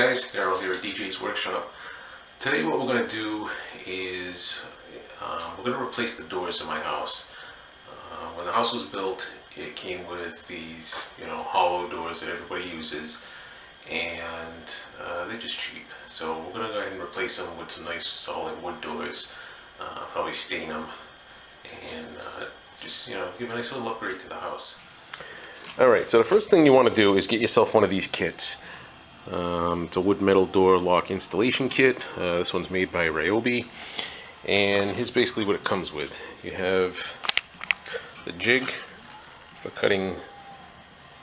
guys, Daryl here at DJ's Workshop. Today what we're going to do is we're going to replace the doors in my house. When the house was built, it came with these, hollow doors that everybody uses, and they're just cheap. So we're going to go ahead and replace them with some nice solid wood doors, probably stain them, and just give a nice little upgrade to the house. Alright, so the first thing you want to do is get yourself one of these kits. It's a wood metal door lock installation kit. This one's made by Ryobi, and here's basically what it comes with. You have the jig for cutting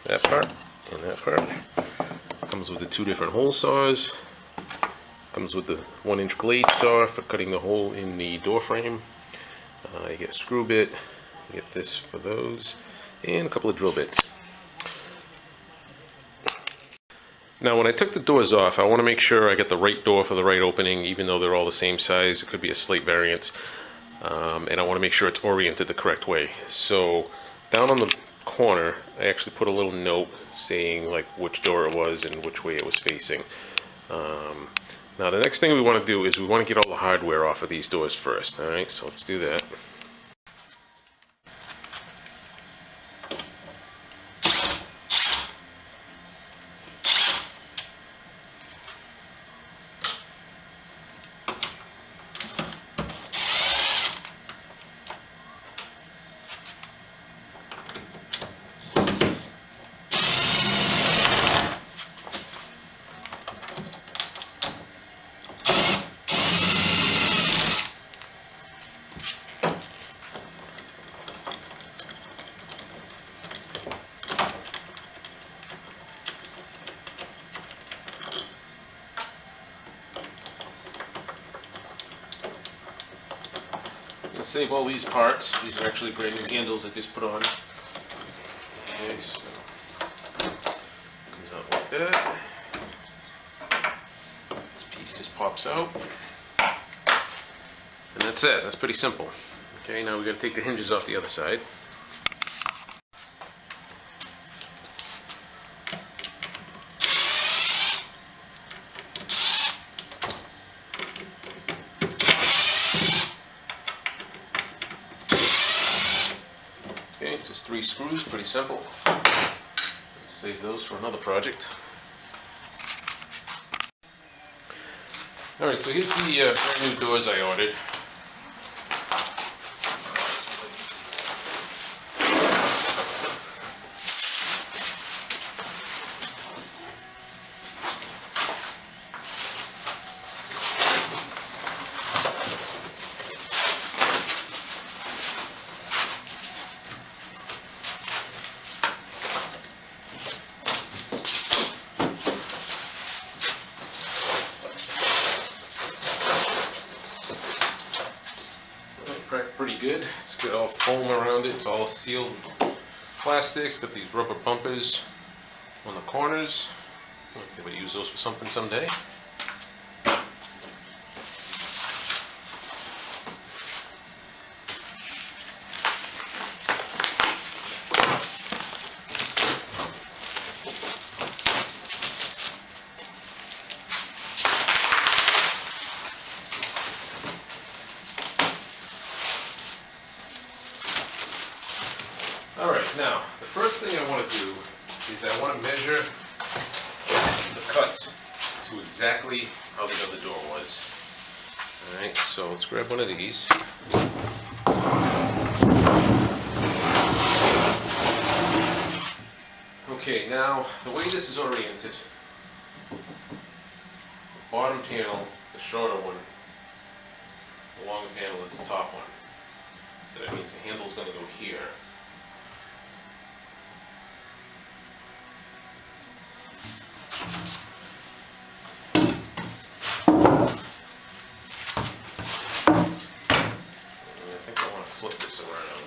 that part and that part. It comes with the two different hole saws. It comes with the 1-inch blade saw for cutting the hole in the door frame. You get a screw bit, you get this for those, and a couple of drill bits. Now when I took the doors off, I want to make sure I get the right door for the right opening, even though they're all the same size. It could be a slight variance, and I want to make sure it's oriented the correct way. So down on the corner, I actually put a little note saying like which door it was and which way it was facing. Now the next thing we want to do is we want to get all the hardware off of these doors first. Alright, so let's do that. Save all these parts. These are actually brand new handles I just put on. Okay, so comes out like that. This piece just pops out, and that's it. That's pretty simple. Okay, now we got to take the hinges off the other side. Okay, just 3 screws, pretty simple. Let's save those for another project. Alright, so here's the brand new doors I ordered. Pretty good. It's got all foam around it. It's all sealed with plastic. It's got these rubber bumpers on the corners. Might be able to use those for something someday. Alright, now, the first thing I want to do is I want to measure the cuts to exactly how the other door was. Alright, so let's grab one of these. Okay, now, the way this is oriented, the bottom panel, the shorter one, the longer panel is the top one. So that means the handle's going to go here. Flip this around.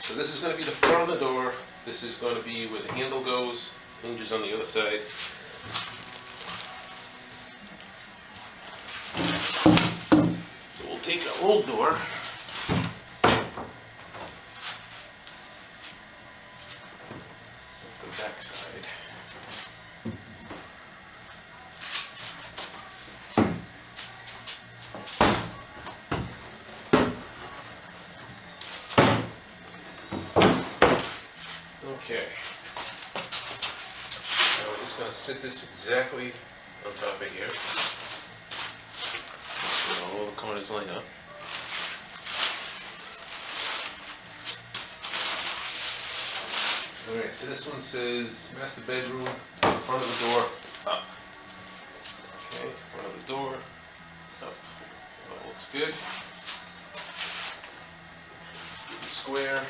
So this is going to be the front of the door. This is going to be where the handle goes. Hinges on the other side. So we'll take our old door. That's the back side. Okay. Now we're just going to sit this exactly on top of here. So all the corners line up. Alright, so this one says master bedroom, front of the door, up. Okay, front of the door, up. That looks good. Square.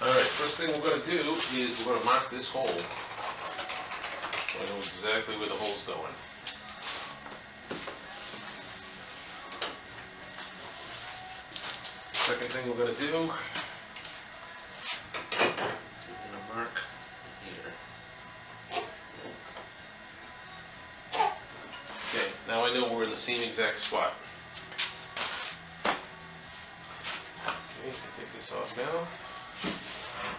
Alright, first thing we're going to do is we're going to mark this hole. So I know exactly where the hole's going. Second thing we're going to do is we're going to mark here. Okay, now I know we're in the same exact spot. Okay, I'll take this off now.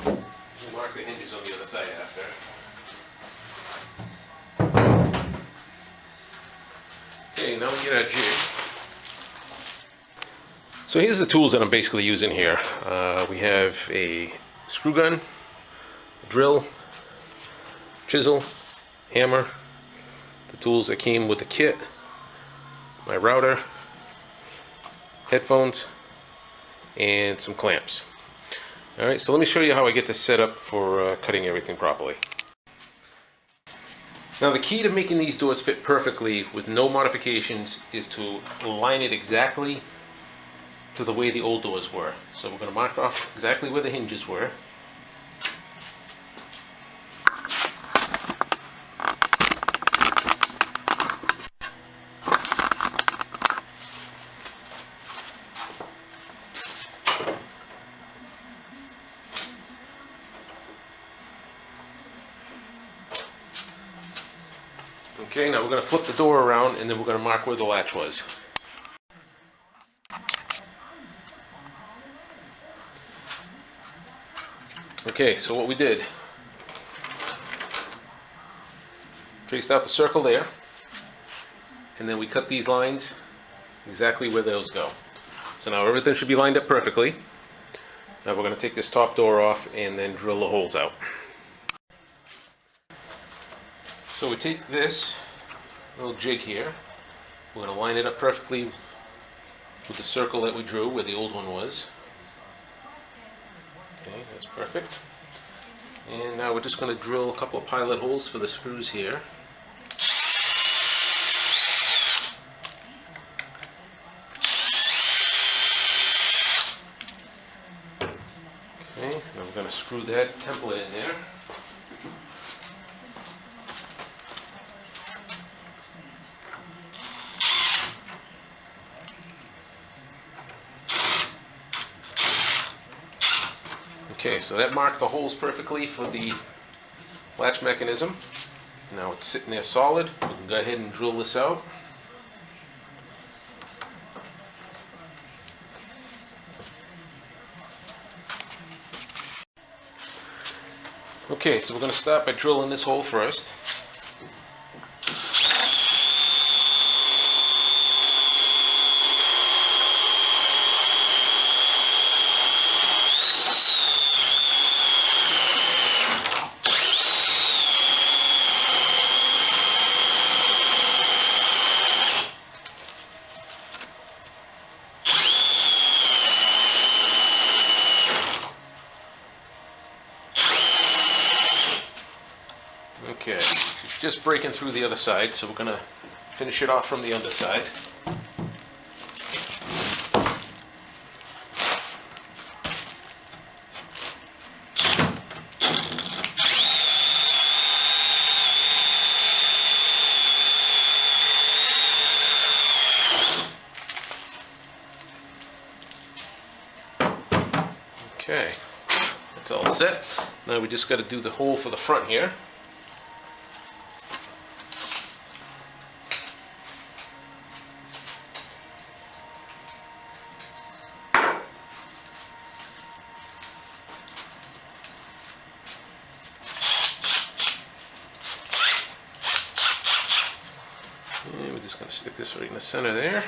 We'll mark the hinges on the other side after. Okay, now we get our jig. So here's the tools that I'm basically using here. We have a screw gun, drill, chisel, hammer, the tools that came with the kit, my router, headphones, and some clamps. Alright, so let me show you how I get this set up for cutting everything properly. Now the key to making these doors fit perfectly with no modifications is to line it exactly to the way the old doors were. So we're going to mark off exactly where the hinges were. Okay, now we're going to flip the door around and then we're going to mark where the latch was. Okay, so what we did, traced out the circle there, and then we cut these lines exactly where those go. So now everything should be lined up perfectly. Now we're going to take this top door off and then drill the holes out. So we take this little jig here, we're going to line it up perfectly with the circle that we drew where the old one was. Okay, that's perfect. And now we're just going to drill a couple of pilot holes for the screws here. Okay, now we're going to screw that template in there. Okay, so that marked the holes perfectly for the latch mechanism. Now it's sitting there solid. We can go ahead and drill this out. Okay, so we're going to start by drilling this hole first. Okay, just breaking through the other side, so we're going to finish it off from the underside. Now we just got to do the hole for the front here. And we're just going to stick this right in the center there.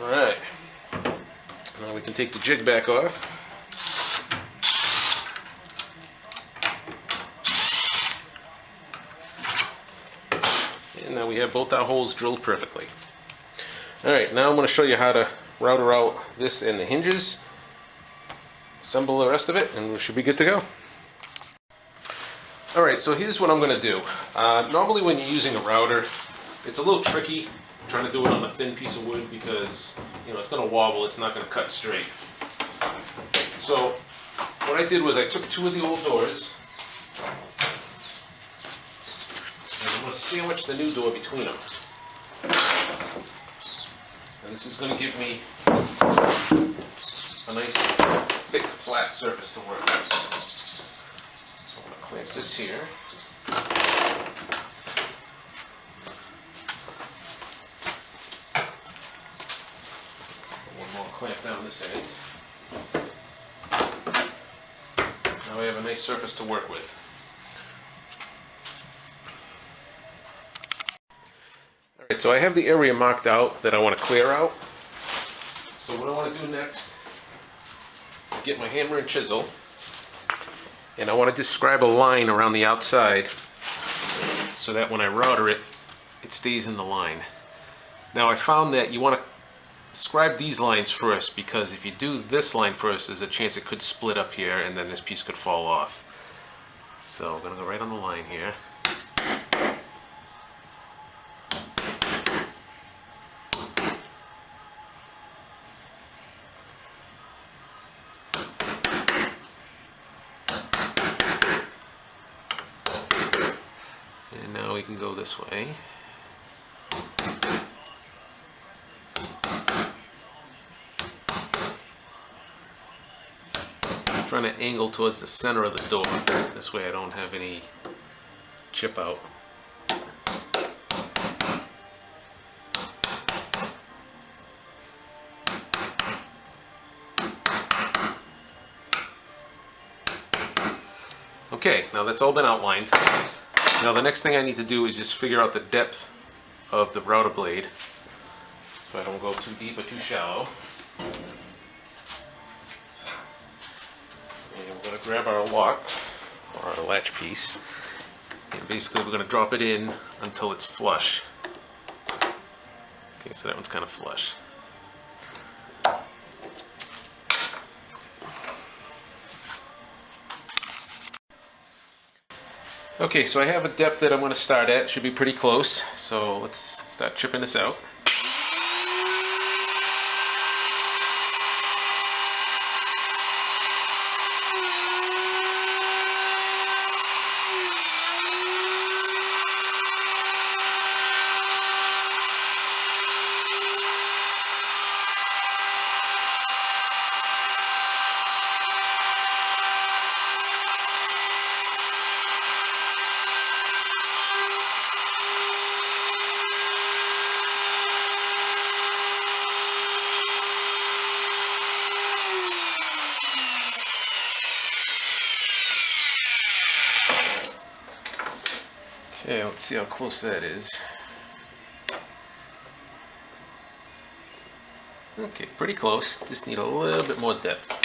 Alright, now we can take the jig back off. And now we have both our holes drilled perfectly. Alright, now I'm going to show you how to router out this and the hinges, assemble the rest of it, and we should be good to go. Alright, so here's what I'm going to do. Normally when you're using a router, it's a little tricky trying to do it on a thin piece of wood because, you know, it's going to wobble, it's not going to cut straight. So what I did was I took two of the old doors and I'm going to sandwich the new door between them. And this is going to give me a nice thick flat surface to work with. So I'm going to clamp this here. Clamp down this end. Now we have a nice surface to work with. Alright, so I have the area marked out that I want to clear out. So what I want to do next is get my hammer and chisel, and I want to describe a line around the outside so that when I router it, it stays in the line. Now I found that you want to scribe these lines first, because if you do this line first, there's a chance it could split up here and then this piece could fall off. So I'm going to go right on the line here. And now we can go this way. Trying to angle towards the center of the door. This way I don't have any chip out. Okay, now that's all been outlined. Now the next thing I need to do is just figure out the depth of the router blade so I don't go too deep or too shallow. We're going to grab our lock, or our latch piece, and basically we're going to drop it in until it's flush. Okay, so that one's kind of flush. Okay, so I have a depth that I'm going to start at. It should be pretty close, so let's start chipping this out. Okay, let's see how close that is. Okay, pretty close. Just need a little bit more depth.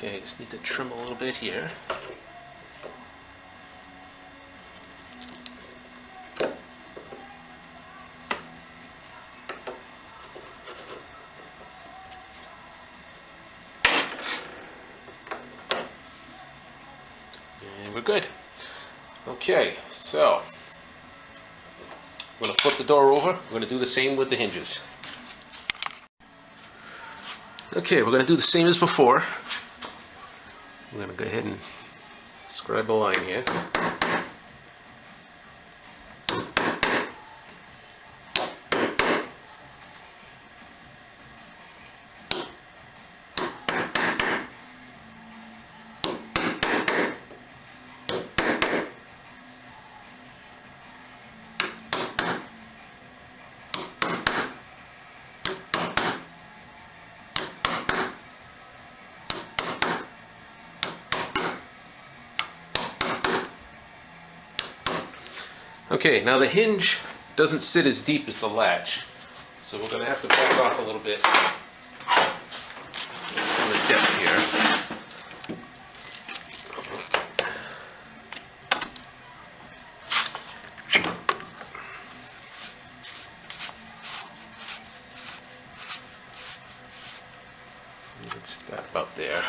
Okay, just need to trim a little bit here. And we're good. Okay, so I'm going to flip the door over. We're going to do the same with the hinges. Okay, we're going to do the same as before. We're going to go ahead and scribe a line here. Okay, now the hinge doesn't sit as deep as the latch, so we're going to have to back off a little bit on the depth here. Let's start about there.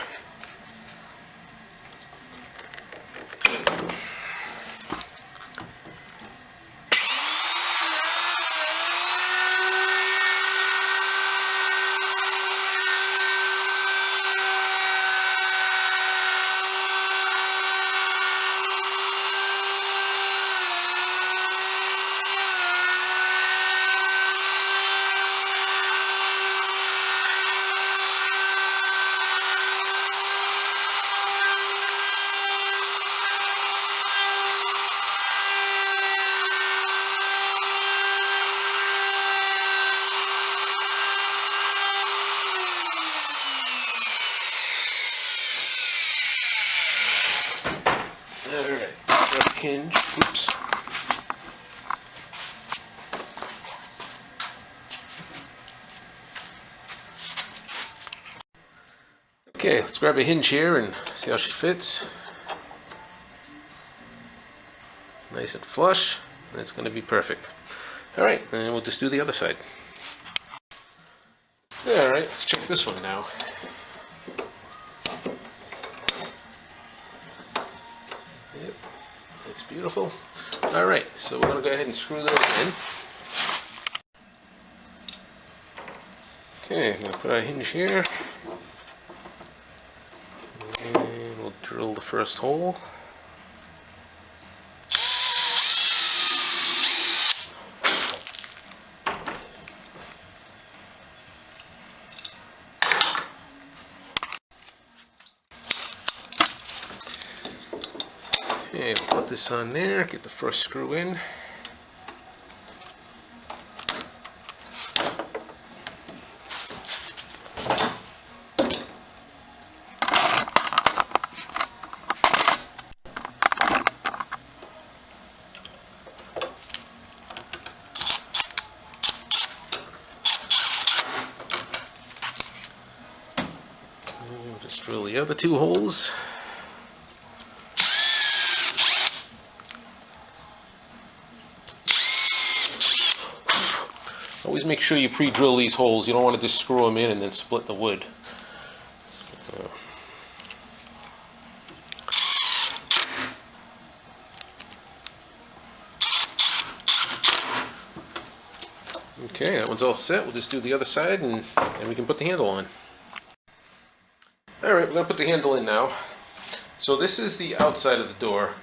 Alright, grab hinge. Oops. Okay, let's grab a hinge here and see how she fits. Nice and flush. That's going to be perfect. Alright, and we'll just do the other side. Alright, let's check this one now. Yep, that's beautiful. Alright, so we're going to go ahead and screw those in. Okay, I'm going to put our hinge here. And we'll drill the first hole. Okay, we'll put this on there, get the first screw in. We'll just drill the other two holes. Always make sure you pre-drill these holes. You don't want to just screw them in and then split the wood. Okay, that one's all set. We'll just do the other side and we can put the handle on. Alright, we're going to put the handle in now. So this is the outside of the door,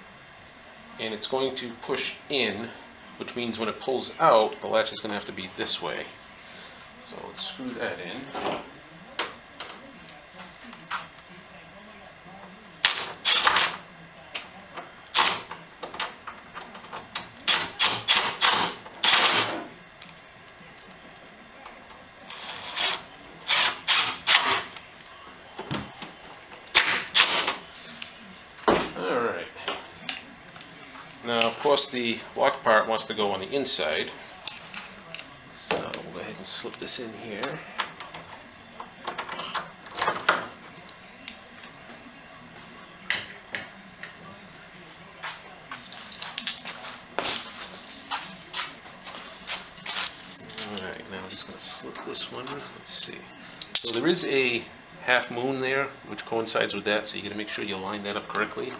and it's going to push in, which means when it pulls out, the latch is going to have to be this way. So let's screw that in. Alright. Now, of course, the lock part wants to go on the inside. So we'll go ahead and slip this in here. slip this one. Let's see. So there is a half moon there, which coincides with that, so you got to make sure you line that up correctly.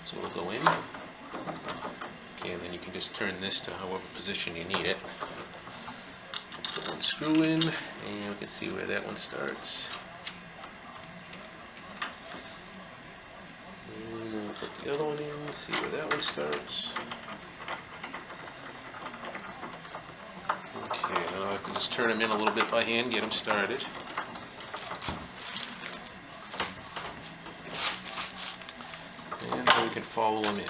So it'll go in. Okay, and then you can just turn this to however position you need it. Put one screw in, and we can see where that one starts. And then we'll put the other one in, see where that one starts. Okay, now I can just turn them in a little bit by hand, get them started. And then we can follow them in.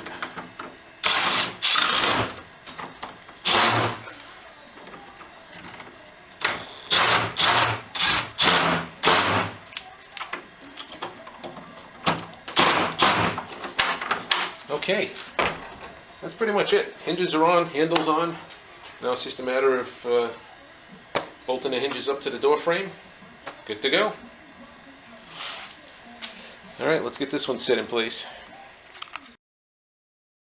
Okay, that's pretty much it. Hinges are on, handles on. Now it's just a matter of bolting the hinges up to the door frame. Good to go. All right, let's get this one set in place.